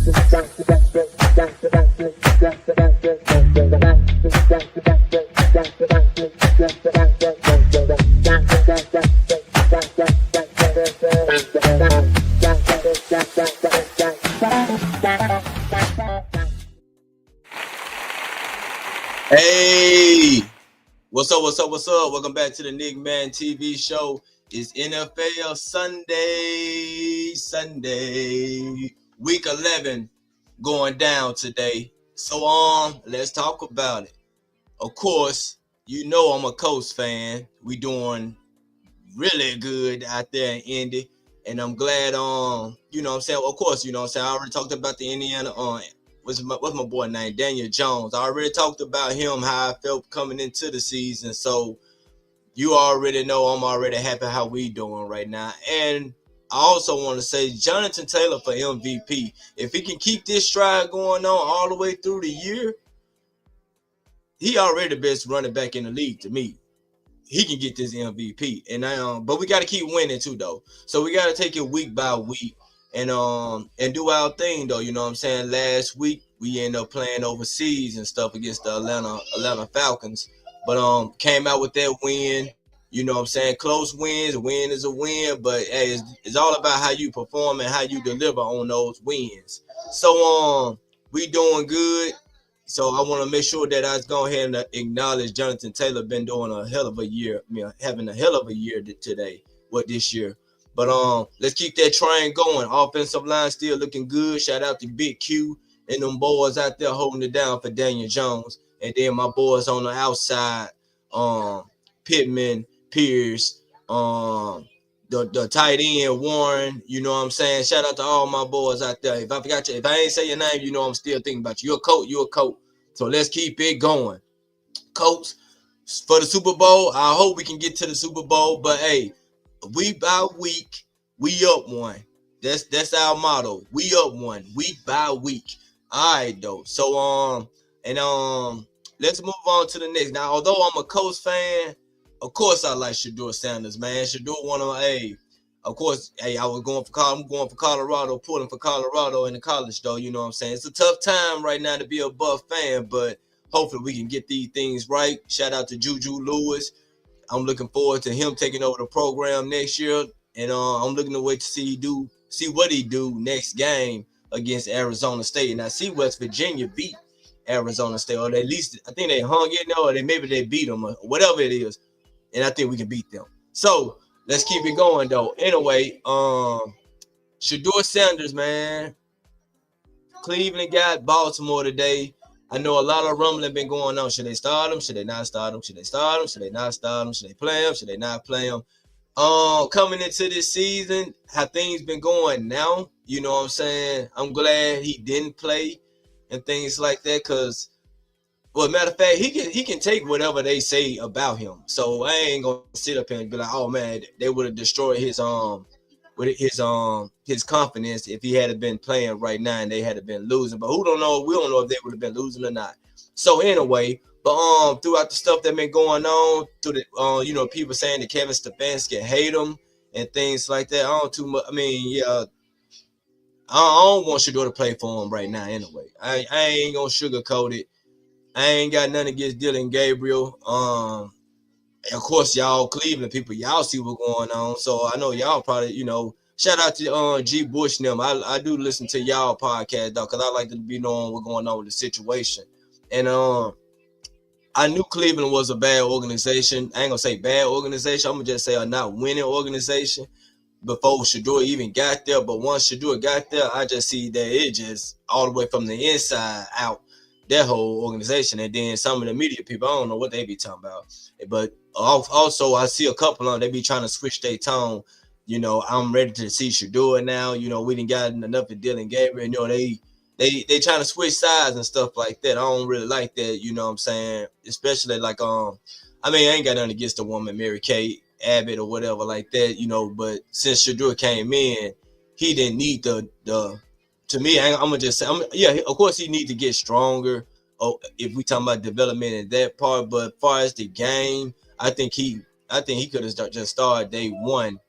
Hey, what's up? What's up? What's up? Welcome back to the NICKMADDENTV show. It's NFL Sunday, week 11 going down today. So let's talk about it. Of course, you know I'm a Colts fan. We doing really good out there in Indy, and I'm glad you know what I'm saying. Of course, you know what I'm saying. I already talked about the Indiana what's my boy name? Daniel Jones. I already talked about him, how I felt coming into the season. So you already know I'm already happy how we doing right now. And I also want to say Jonathan Taylor for MVP. If he can keep this stride going on all the way through the year, he already the best running back in the league to me. He can get this MVP. And but we got to keep winning too, though. So we got to take it week by week and do our thing, though. You know what I'm saying? Last week we ended up playing overseas and stuff against the Atlanta Falcons, but came out with that win. You know what I'm saying? Close wins, a win is a win, but hey, it's all about how you perform and how you deliver on those wins. So we doing good. So I want to make sure that I go ahead and acknowledge Jonathan Taylor been doing a hell of a year, having a hell of a year today, this year. But let's keep that train going. Offensive line still looking good. Shout out to Big Q and them boys out there holding it down for Daniel Jones. And then my boys on the outside, Pittman, Pierce, the tight end Warren, you know what I'm saying? Shout out to all my boys out there. If I ain't say your name, you know I'm still thinking about you. You're a coach. So let's keep it going. Coach, for the Super Bowl, I hope we can get to the Super Bowl. But hey, week by week, we up one. That's our motto. We up one week by week. All right, though. So let's move on to the next. Now, although I'm a Colts fan, of course I like Shedeur Sanders, man. Shedeur of course, I was I'm going for Colorado, pulling for Colorado in the college, though. You know what I'm saying? It's a tough time right now to be a Buff fan, but hopefully we can get these things right. Shout out to Juju Lewis. I'm looking forward to him taking over the program next year, and I'm looking to wait to see what he do next game against Arizona State. And I see West Virginia beat Arizona State, or at least I think they hung in there, or maybe they beat them, or whatever it is. And I think we can beat them. So let's keep it going, though. Anyway, Shedeur Sanders, man. Cleveland got Baltimore today. I know a lot of rumbling been going on. Should they start him? Should they not start him? Should they start him? Should they not start him? Should they play him? Should they not play him? Coming into this season, how things been going now, you know what I'm saying? I'm glad he didn't play and things like that, because, well, matter of fact, he can take whatever they say about him. So I ain't gonna sit up here and be like, oh man, they would have destroyed his confidence if he had been playing right now and they had been losing. But we don't know if they would have been losing or not. So anyway, but throughout the stuff that been going on, through the people saying that Kevin Stefanski hate him and things like that. I don't want Shedeur to play for him right now anyway. I ain't gonna sugarcoat it. I ain't got nothing against Dylan Gabriel. Of course, y'all Cleveland people, y'all see what's going on. So I know y'all probably, shout out to G. Bush and them. I do listen to y'all podcast, though, because I like to be knowing what's going on with the situation. And I knew Cleveland was a bad organization. I ain't gonna say bad organization. I'm gonna just say a not winning organization before Shedeur even got there. But once Shedeur got there, I just see that it just all the way from the inside out, that whole organization. And then some of the media people, I don't know what they be talking about. But also I see a couple of them, they be trying to switch their tone. I'm ready to see Shedeur now. We didn't got enough of Dylan Gabriel. They trying to switch sides and stuff like that. I don't really like that, you know what I'm saying? Especially like I ain't got nothing against the woman, Mary Kay Abbott or whatever like that, but since Shedeur came in, he didn't need to me, I'm gonna just say, of course he need to get stronger. Oh, if we talking about development in that part, but as far as the game, I think he could have just started day one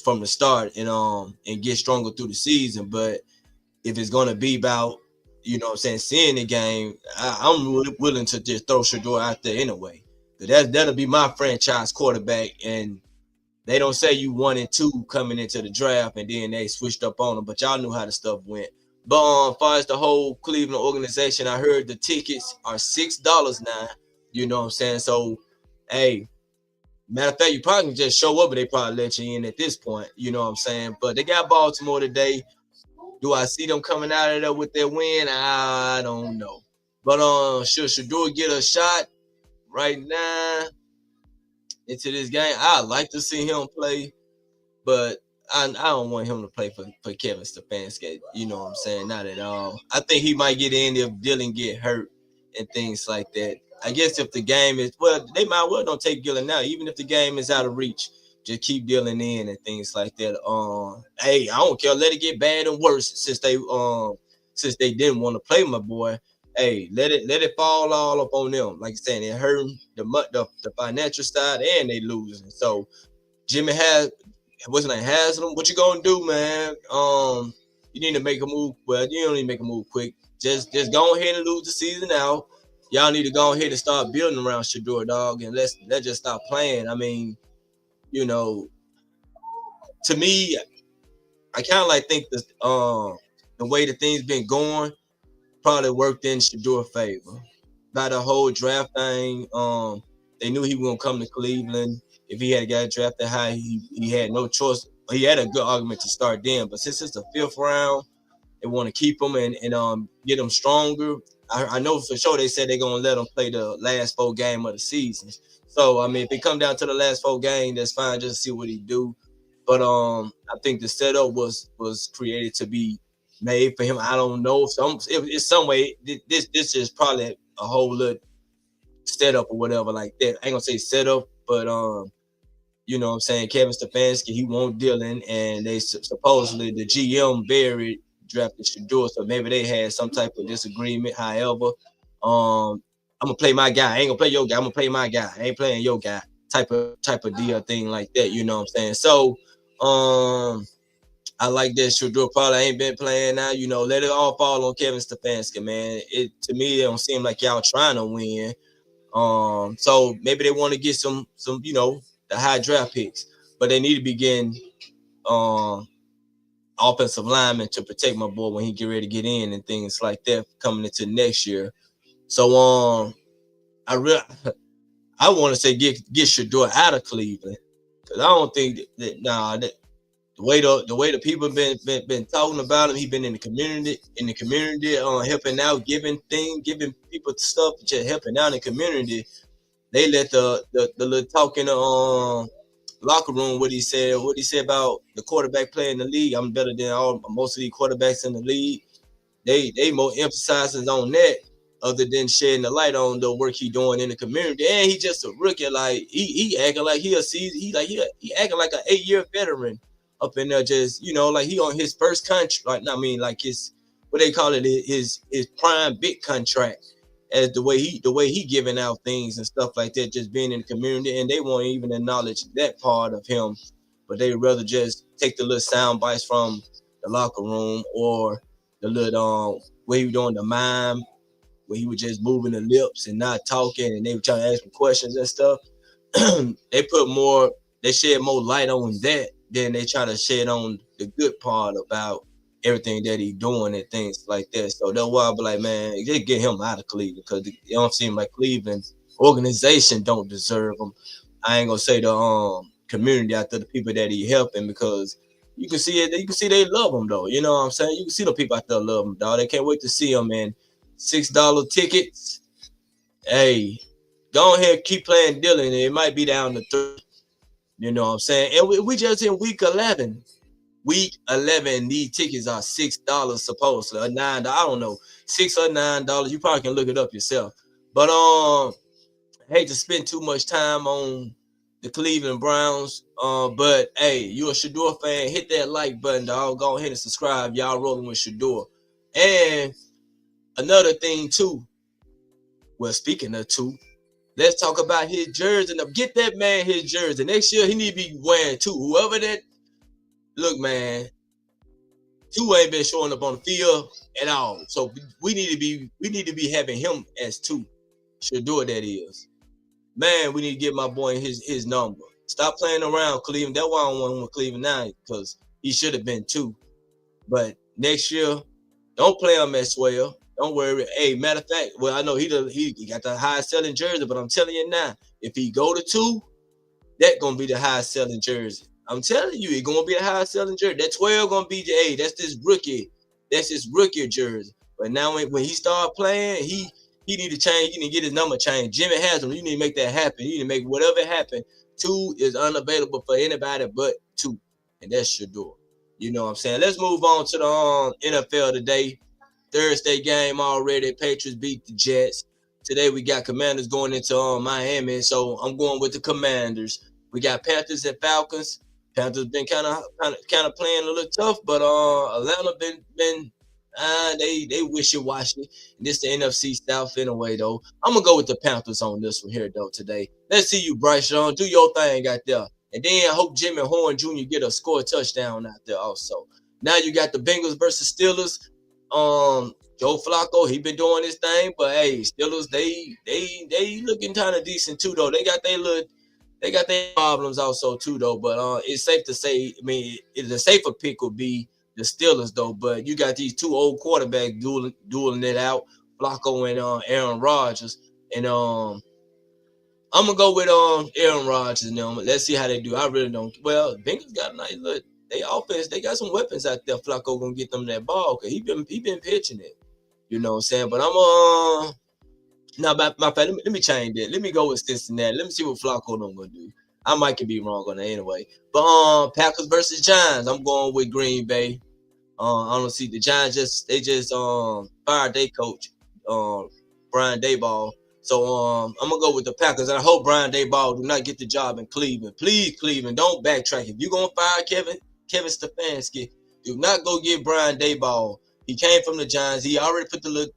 from the start and get stronger through the season. But if it's gonna be about, you know what I'm saying, seeing the game, I'm really willing to just throw Shador out there anyway. That'll be my franchise quarterback, and they don't say you 1 and 2 coming into the draft, and then they switched up on them. But y'all knew how the stuff went. But as far as the whole Cleveland organization, I heard the tickets are $6 now. You know what I'm saying? So, hey, matter of fact, you probably can just show up, but they probably let you in at this point. You know what I'm saying? But they got Baltimore today. Do I see them coming out of there with their win? I don't know. But should Shador get a shot right now into this game? I'd like to see him play, but I don't want him to play for Kevin Stefanski. You know what I'm saying? Not at all. I think he might get in if Dylan get hurt and things like that. I guess if the game is, well, they might well don't take Dylan now, even if the game is out of reach. Just keep Dylan in and things like that. Hey, I don't care. Let it get bad and worse since they didn't want to play my boy. Hey, let it fall all up on them. Like I said, it hurt the financial side, and they losing. So Jimmy has what's his name, Haslam. What you gonna do, man? You need to make a move. Well, you don't need to make a move quick. Just go ahead and lose the season out. Y'all need to go ahead and start building around Shador, dog, and let's just stop playing. I mean, you know, to me, I kind of like think the way the things been going probably worked in Shador's favor. By the whole draft thing, they knew he was gonna come to Cleveland. If he had got drafted high, he had no choice. He had a good argument to start then, but since it's the 5th round, they want to keep him and get him stronger. I know for sure they said they're gonna let him play the last 4 games of the season. So I mean, if it come down to the last 4 games, that's fine. Just see what he do. But I think the setup was created to be made for him. I don't know if it's some way. This is probably a whole little setup or whatever like that. I ain't gonna say setup, but you know what I'm saying, Kevin Stefanski, he won't Dylan, and they supposedly the GM buried drafted Shador, so maybe they had some type of disagreement. However, I'm gonna play my guy. I ain't gonna play your guy. I'm gonna play my guy. I ain't playing your guy. Type of deal thing like that. You know what I'm saying? So, I like that Shador probably ain't been playing now. You know, let it all fall on Kevin Stefanski, man. It to me, it don't seem like y'all trying to win. So maybe they want to get some, the high draft picks, but they need to be getting offensive linemen to protect my boy when he get ready to get in and things like that coming into next year. So I really I want to say get Shador out of Cleveland, because I don't think that the way the people been talking about him, he been in the community, helping out, giving people stuff, just helping out in the community. They let the little talk in the locker room what he said about the quarterback playing in the league. I'm better than most of these quarterbacks in the league. They more emphasizes on that other than shedding the light on the work he doing in the community. And he just a rookie. Like he acting like he a season. He acting like an 8-year veteran up in there. Just like he on his first contract. Like I mean, like his what they call it, his prime big contract. As the way he giving out things and stuff like that, just being in the community, and they won't even acknowledge that part of him, but they rather just take the little sound bites from the locker room or the little where he was doing the mime, where he was just moving the lips and not talking, and they were trying to ask him questions and stuff. They shed more light on that than they try to shed on the good part about everything that he's doing and things like that. So that's why I be like, man, just get him out of Cleveland, because it don't seem like Cleveland organization don't deserve him. I ain't gonna say the community out there, the people that he helping, because you can see it. You can see they love him though. You know what I'm saying? You can see the people out there love him, dog. They can't wait to see him, man. $6 tickets. Hey, go ahead, keep playing Dylan. It might be down to 3. You know what I'm saying? And we just in week 11. Week 11, these tickets are $6 supposedly, or $9. I don't know, $6 or $9. You probably can look it up yourself. But I hate to spend too much time on the Cleveland Browns. But hey, you a Shador fan? Hit that like button, dog. Go ahead and subscribe. Y'all rolling with Shador. And another thing too. Well, speaking of two, let's talk about his jersey. Now, get that man his jersey. Next year he need to be wearing 2. Whoever that. Look, man, Two ain't been showing up on the field at all. So we need to be having him as two. Shador, that is. Man, we need to get my boy his number. Stop playing around, Cleveland. That's why I don't want him with Cleveland now, because he should have been two. But next year, don't play him as well. Don't worry. Hey, matter of fact, well, I know he got the highest selling jersey, but I'm telling you now, if he go to two, that gonna be the highest selling jersey. I'm telling you, it's gonna be the highest selling jersey. That 12 gonna be the hey, that's this rookie. That's his rookie jersey. But now when he start playing, he need to change. He need to get his number changed. Jimmy has him. You need to make that happen. You need to make whatever happen. Two is unavailable for anybody but two, and that's Shador. You know what I'm saying? Let's move on to the NFL today. Thursday game already. Patriots beat the Jets. Today we got Commanders going into Miami, so I'm going with the Commanders. We got Panthers and Falcons. Panthers been kind of playing a little tough, but Atlanta been they wishy-washy. This the NFC South anyway though. I'm gonna go with the Panthers on this one here though today. Let's see you, Bryce Young. Do your thing out there. And then I hope Jimmy Horn Jr. get a score touchdown out there also. Now you got the Bengals versus Steelers. Joe Flacco, he been doing his thing, but hey, Steelers, they looking kind of decent too though. They got their problems also too though. But it's safe to say, I mean, the safer pick would be the Steelers though. But you got these two old quarterbacks dueling it out, Flacco and Aaron Rodgers, and I'm gonna go with Aaron Rodgers and them. Let's see how they do. I really don't. Well, Bengals got a nice look. They offense, they got some weapons out there. Flacco gonna get them that ball because he been pitching it. You know what I'm saying? But I'm now my friend, let me change that. Let me go with Cincinnati. Let me see what Flacco them gonna do. I might can be wrong on that anyway. But Packers versus Giants, I'm going with Green Bay. I don't see the Giants just fired their coach, Brian Daboll. So I'm gonna go with the Packers, and I hope Brian Daboll do not get the job in Cleveland. Please, Cleveland, don't backtrack. If you're gonna fire Kevin Stefanski, do not go get Brian Daboll. He came from the Giants. He already put the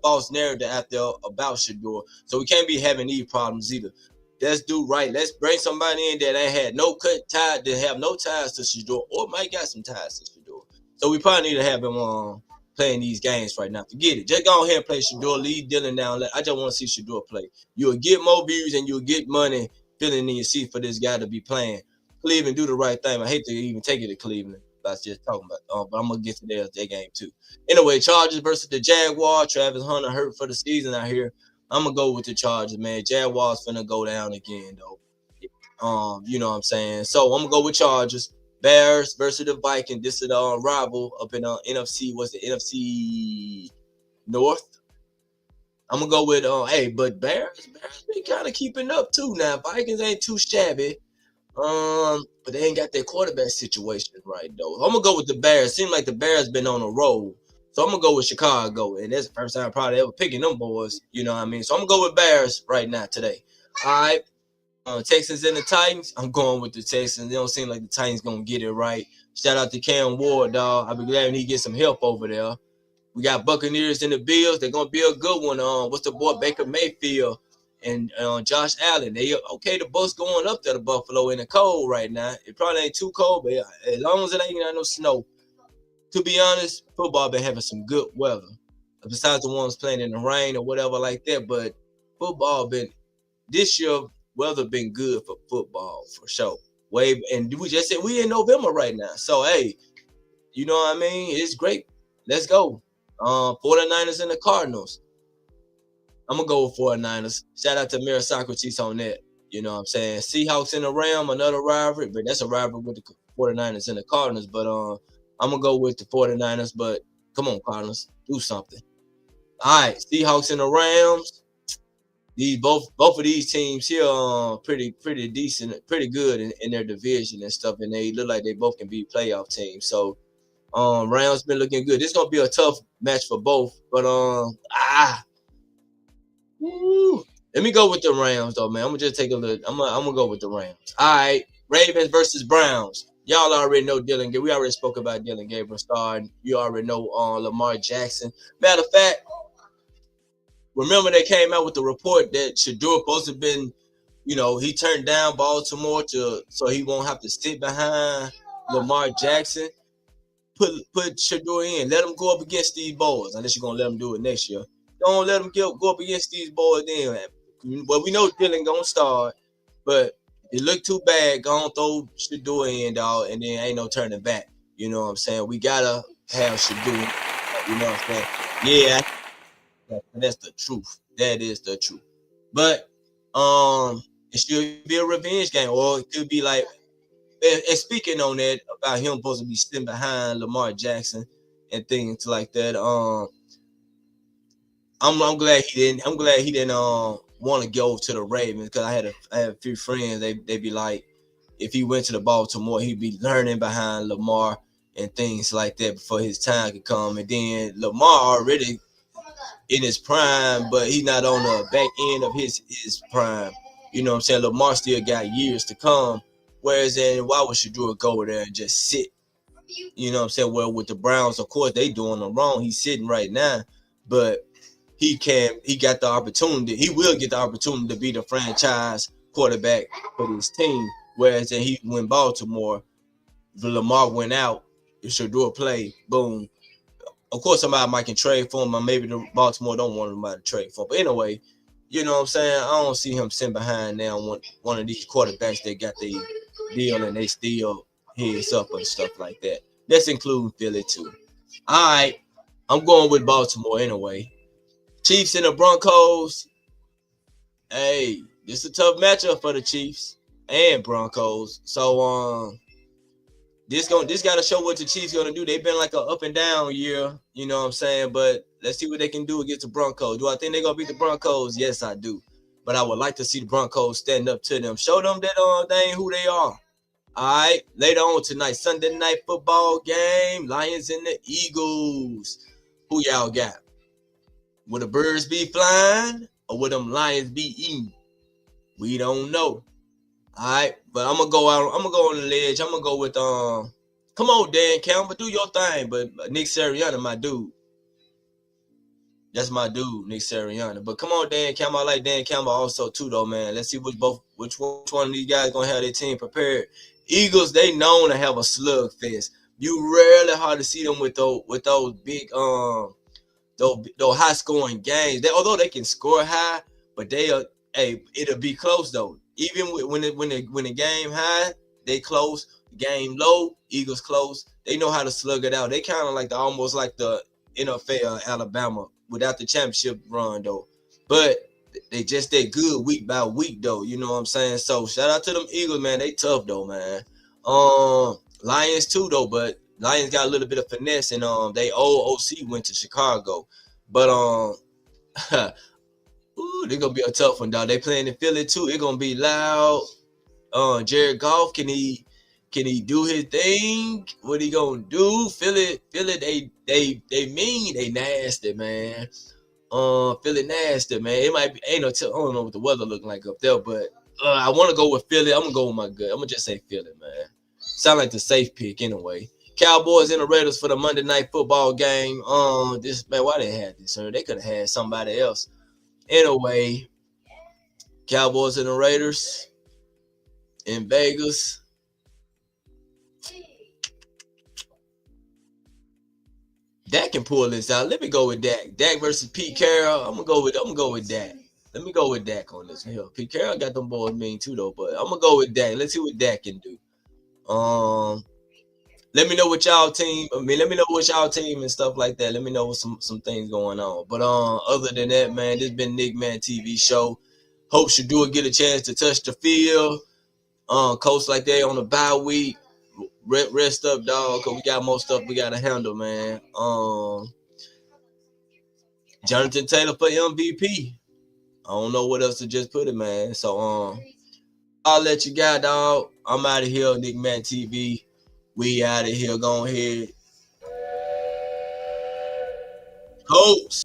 false narrative out there about Shador. So we can't be having these problems either. Let's do right. Let's bring somebody in that ain't had no tie, that have no ties to Shador, or might got some ties to Shador. So we probably need to have him playing these games right now. Forget it. Just go ahead and play Shador. Leave Dylan down. I just want to see Shador play. You'll get more views and you'll get money filling in your seat for this guy to be playing. Cleveland, do the right thing. I hate to even take it to Cleveland. That's just talking about. But I'm gonna get to their game too. Anyway, Chargers versus the Jaguars. Travis Hunter hurt for the season out here. I'm gonna go with the Chargers, man. Jaguars finna go down again though. You know what I'm saying. So I'm gonna go with Chargers. Bears versus the Vikings. This is the rival up in NFC. What's the NFC North? I'm gonna go with but Bears been kind of keeping up too now. Vikings ain't too shabby. But they ain't got their quarterback situation right though. I'm gonna go with the Bears. Seems like the Bears been on a roll. So I'm gonna go with Chicago. And that's the first time I'm probably ever picking them boys. You know what I mean? So I'm gonna go with Bears right now today. All right. Texans and the Titans. I'm going with the Texans. They don't seem like the Titans gonna get it right. Shout out to Cam Ward, dog. I'll be glad when he gets some help over there. We got Buccaneers and the Bills. They're gonna be a good one. What's the boy Baker Mayfield and Josh Allen? They okay. The bus going up there to Buffalo in the cold right now. It probably ain't too cold, but as long as it ain't got no snow. To be honest, football been having some good weather. Besides the ones playing in the rain or whatever like that, but football been this year. Weather been good for football for sure. And we just said we in November right now, so hey, you know what I mean? It's great. Let's go. 49ers and the Cardinals. I'm gonna go with 49ers. Shout out to Mira Socrates on that. You know what I'm saying? Seahawks and the Ram, another rivalry, but that's a rivalry with the 49ers and the Cardinals. But I'm gonna go with the 49ers. But come on, Cardinals, do something. All right, Seahawks and the Rams. These both of these teams here are pretty decent, pretty good in their division and stuff, and they look like they both can be playoff teams. So Rams been looking good. This gonna be a tough match for both, but let me go with the Rams though, man. I'm gonna just take a look. I'm gonna go with the Rams. All right, Ravens versus Browns. Y'all already know Dylan Gabriel. We already spoke about Dylan Gabriel starting. You already know Lamar Jackson. Matter of fact, remember they came out with the report that Shador supposed to have been, he turned down Baltimore so he won't have to sit behind Lamar Jackson. put Shador in. Let him go up against these boys, unless you're gonna let him do it next year. Don't let him go up against these boys then. Well, we know Dylan gonna start, but it looked too bad. Gonna throw Shador in, dog, and then ain't no turning back. You know what I'm saying? We gotta have Shador. You know what I'm saying? Yeah, that's the truth. That is the truth. But it should be a revenge game, or it could be like. And speaking on that about him supposed to be sitting behind Lamar Jackson and things like that. I'm glad he didn't. I'm glad he didn't want to go to the Ravens, because I had a few friends. They be like, if he went to the Baltimore, he'd be learning behind Lamar and things like that before his time could come. And then Lamar already in his prime, but he's not on the back end of his prime. You know what I'm saying? Lamar still got years to come. Whereas then why would Shador go there and just sit? You know what I'm saying? Well, with the Browns, of course, they doing him wrong. He's sitting right now, but he got the opportunity. He will get the opportunity to be the franchise quarterback for his team. Whereas then he went Baltimore, Lamar went out, Shador played, boom. Of course, somebody might can trade for him, or maybe the Baltimore don't want somebody to trade for him. But anyway, you know what I'm saying? I don't see him sitting behind now one of these quarterbacks that got the deal and they still heads up and stuff like that. Let's include Philly too. All right, I'm going with Baltimore anyway. Chiefs and the Broncos. Hey, this is a tough matchup for the Chiefs and Broncos. So this gotta show what the Chiefs gonna do. They've been like an up and down year, you know what I'm saying? But let's see what they can do against the Broncos. Do I think they're gonna beat the Broncos? Yes, I do. But I would like to see the Broncos stand up to them. Show them that they ain't who they are. All right, later on tonight, Sunday night football game, Lions and the Eagles. Who y'all got? Will the birds be flying or will them Lions be eating? We don't know. All right, but I'm gonna go out. I'm gonna go on the ledge. I'm gonna go with Come on, Dan Campbell, do your thing. But Nick Sirianni, my dude. That's my dude, Nick Sirianni. But come on, Dan Campbell. I like Dan Campbell also too, though, man. Let's see which one of these guys gonna have their team prepared. Eagles, they known to have a slugfest. You rarely hard to see them with those big those high scoring games. Although they can score high, but it'll be close though. Even when the game high, they close. Game low, Eagles close. They know how to slug it out. They kind of like almost like the NFL Alabama without the championship run though. But they just that good week by week though. You know what I'm saying? So shout out to them Eagles, man. They tough though, man. Lions too though, but Lions got a little bit of finesse, and they old OC went to Chicago. But they're gonna be a tough one, dog. They playing in Philly too. It's gonna be loud. Jared Goff, can he do his thing? What he gonna do? Philly, they mean, they nasty, man. Philly nasty, man. It might be I don't know what the weather look like up there, but I want to go with Philly. I'm gonna go with my gut. I'm gonna just say Philly, man. Sound like the safe pick anyway. Cowboys and the Raiders for the Monday night football game. This man, why they had this? Sir, they could have had somebody else. Anyway, Cowboys and the Raiders in Vegas. Dak can pull this out. Let me go with Dak. Dak versus Pete Carroll. I'm gonna go with Dak. Let me go with Dak on this one. Pete Carroll got them boys mean too though, but I'm gonna go with Dak. Let's see what Dak can do. Let me know what y'all team. Let me know what y'all team and stuff like that. Let me know what some things going on. But other than that, man, this been NICKMADDENTV show. Hope Shador get a chance to touch the field. Coach like that on the bye week. Rest up, dog, because we got more stuff we got to handle, man. Jonathan Taylor for MVP. I don't know what else to just put it, man. So, I'll let you go, dog. I'm out of here, NICKMADDENTV. We out of here. Go ahead. Coach.